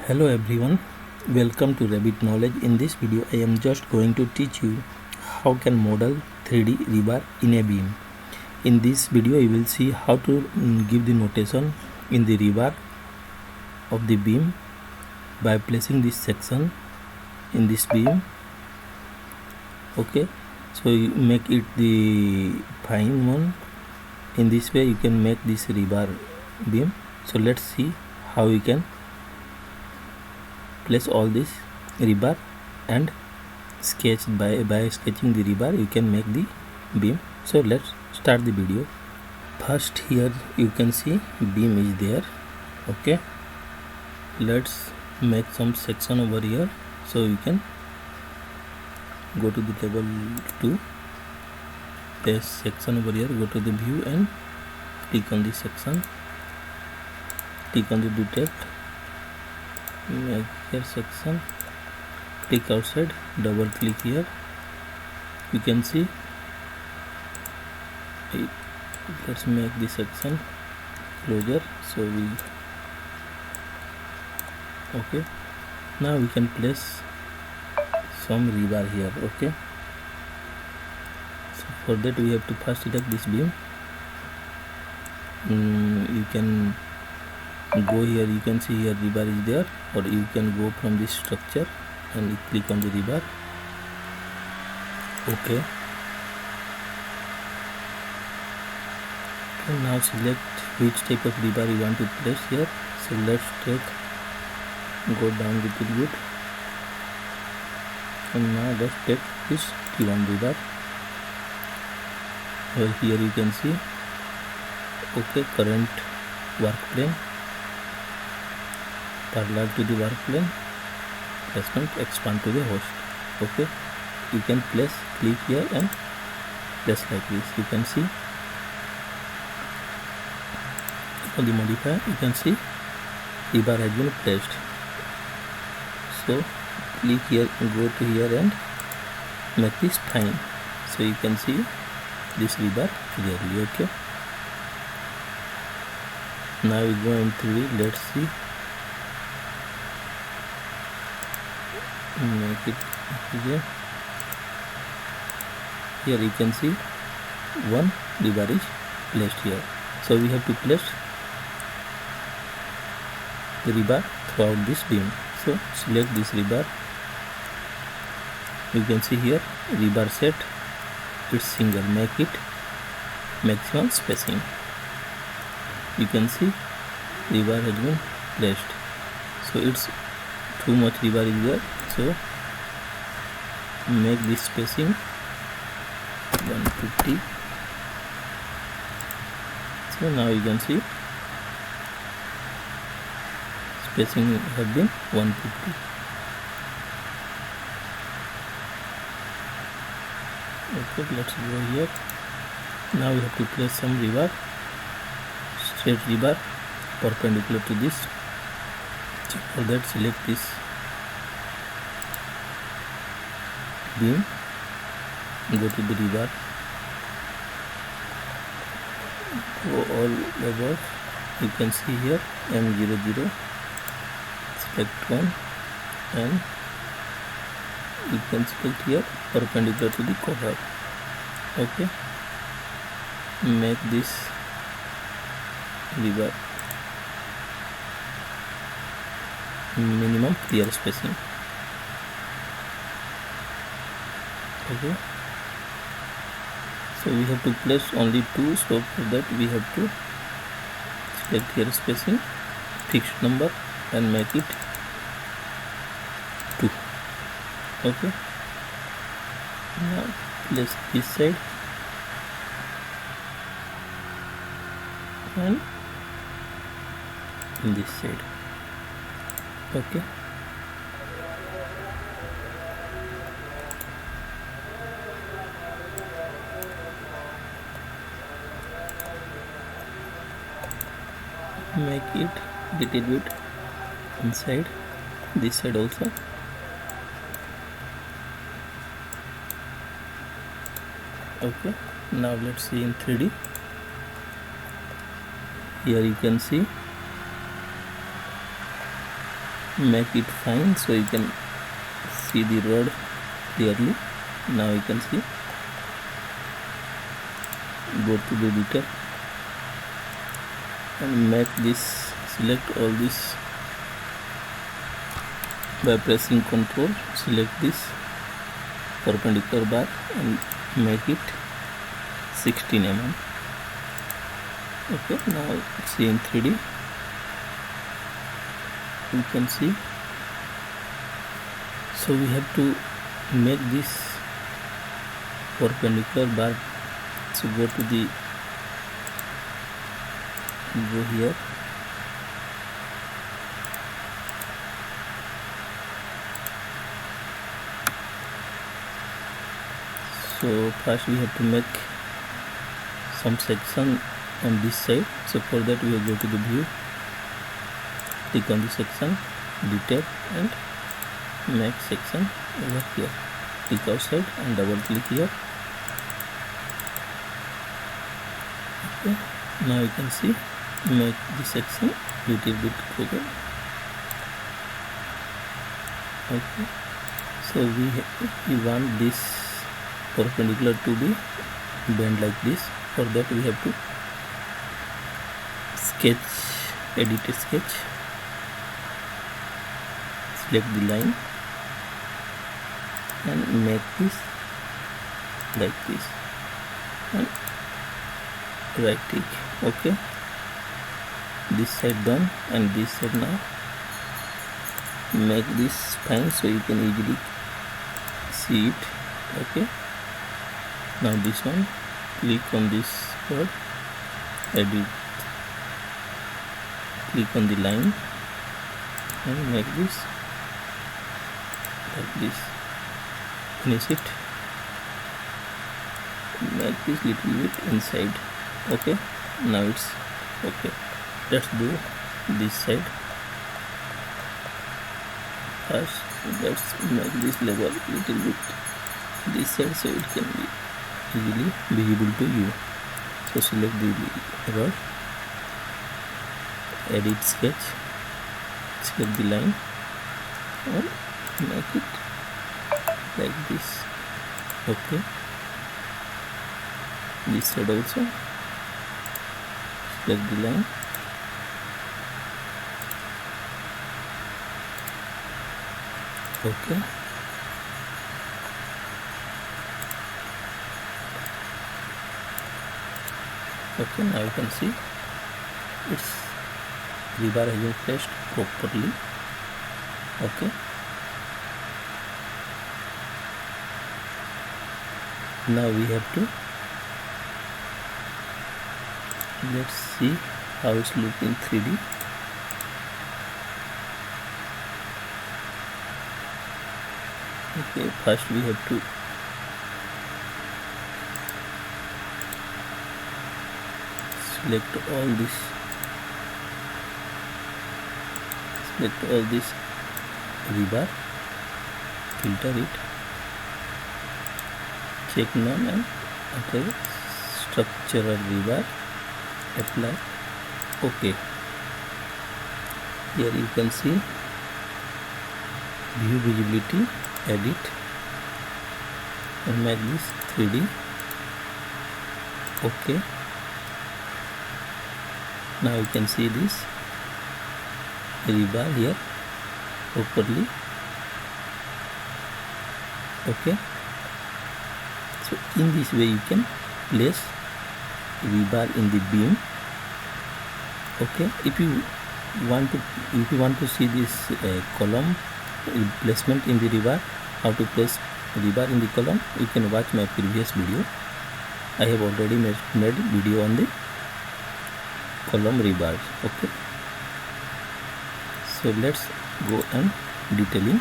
Hello everyone, welcome to Revit Knowledge. In this video I am just going to teach you how can model 3D rebar in a beam. In this video you will see how to give the notation in the rebar of the beam by placing this section in this beam. Okay, so you make it the fine one. In this way you can make this rebar beam. So let's see how we can place all this rebar and sketch by sketching the rebar you can make the beam. So let's start the video. First, here you can see beam is there. Okay, let's make some section over here. So you can go to the level 2, place section over here, go to the view and click on the section, click on the detect, make here section, click outside, double click here. You can see let's make the section closure. So we okay, now we can place some rebar here. Okay, so for that we have to first select this beam. You can go here, you can see here rebar is there, or you can go from this structure and click on the rebar. Okay, and now select which type of rebar you want to place here. So let's go down a little bit, and now let's take this T1 rebar. Well, here you can see okay, current work plane parallel to the work plane, placement expand to the host. Okay, you can place, click here and place like this. You can see on the modifier, you can see rebar has been placed. So click here, go to here and make this fine. So you can see this rebar clearly. Okay, now we go in 3D. Let's see, make it here. Here you can see one rebar is placed here. So we have to place the rebar throughout this beam. So select this rebar. You can see here rebar set, it's single, make it maximum spacing. You can see rebar has been placed. So it's too much rebar is there. So make this spacing 150. So now you can see spacing have been 150. Okay, let's go here. Now we have to place some rebar, straight rebar perpendicular to this. So for that select this beam, go to the rebar, go all above. You can see here M00, select one and you can select here perpendicular to the cover. Okay, make this rebar minimum clear spacing. Okay, so we have to place only two, so for that we have to select here spacing, fixed number and make it 2. Okay, now place this side and this side. Okay, make it little bit inside this side also. Okay, now let's see in 3D. Here you can see make it fine so you can see the rod clearly. Now you can see, go to the detail and make this, select all this by pressing Ctrl, select this perpendicular bar and make it 16 mm. Okay, now see in 3D you can see. So we have to make this perpendicular bar. So go here, so first we have to make some section on this side. So for that we will go to the view, click on the section, detail, and make section over here. Click outside and double click here. Okay, now you can see, make the section little bit bigger. Okay, so we want this perpendicular to be bend like this. For that we have to sketch, edit a sketch, select the line and make this like this and right click. Okay, this side done and this side. Now make this fine so you can easily see it. Okay, now this one, click on this word, edit, click on the line and make this like this, finish it, make this little bit inside. Okay, now it's okay. Let's do this side. First let's make this level little bit this side so it can be easily visible to you. So select the rod, edit sketch, select the line and make it like this. Okay, this side also, select the line, okay, okay. Now you can see its rebar has been placed properly. Okay, now we have to, let's see how it's looking in 3D. Okay, first we have to select all this, rebar, filter it, check none and okay, structural rebar, apply. Okay, here you can see view visibility, edit and make this 3D. Okay, now you can see this rebar here properly. Okay, so in this way you can place rebar in the beam. Okay, if you want to see this column placement in the rebar, how to place rebar in the column, you can watch my previous video. I have already made video on the column rebars. Okay, so let's go and detailing.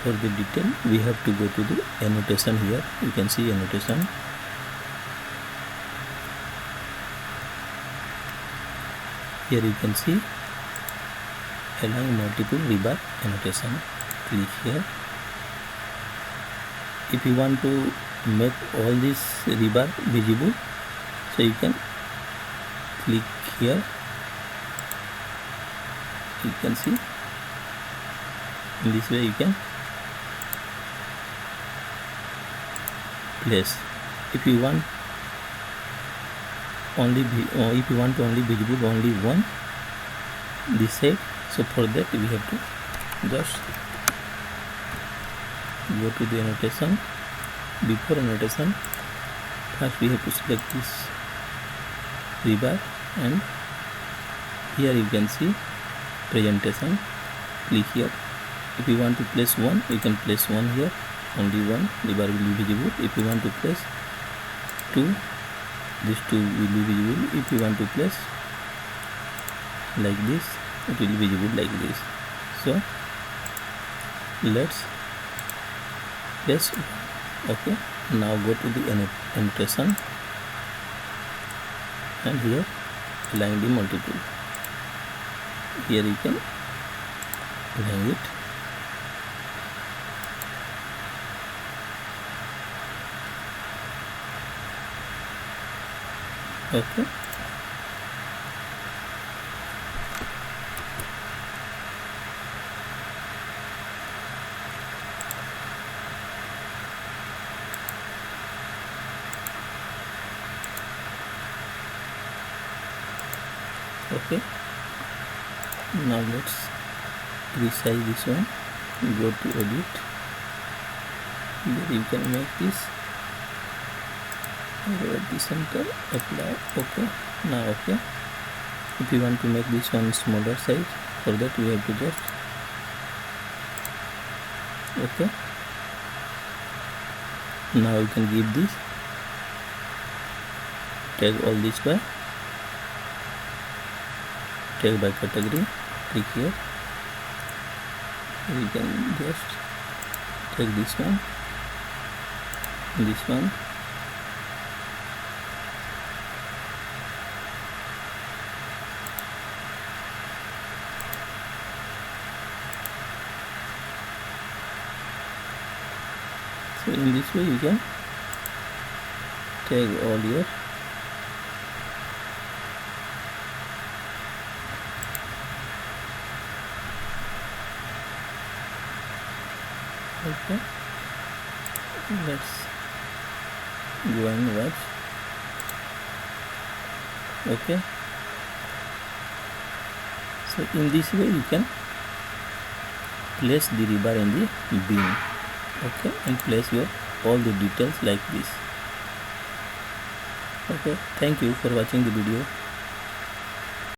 For the detail we have to go to the annotation. Here you can see annotation. Here you can see align multiple rebar annotation. Click here. If you want to make all this rebar visible, so you can click here, you can see. In this way you can place. If you want only visible only one this side, so for that we have to just go to the annotation. Before annotation, first we have to select this rebar, and here you can see presentation. Click here. If you want to place one, you can place one here, only one rebar will be visible. If you want to place two, these two will be visible. If you want to place like this, it will be visible like this. So let's place. Okay, now go to the annotation, and here align the multiple. Here you can align it. Okay, okay, now let's resize this one. Go to edit. Here you can make this at the center, apply. Okay, now okay. If you want to make this one smaller size, for that we have to just okay. Now you can give this tag all this by tag by category. Click here. You can just take this one, this one, so in this way you can tag all your okay. Let's go and watch. Okay, so in this way you can place the rebar in the beam. Okay, and place your all the details like this. Okay, thank you for watching the video.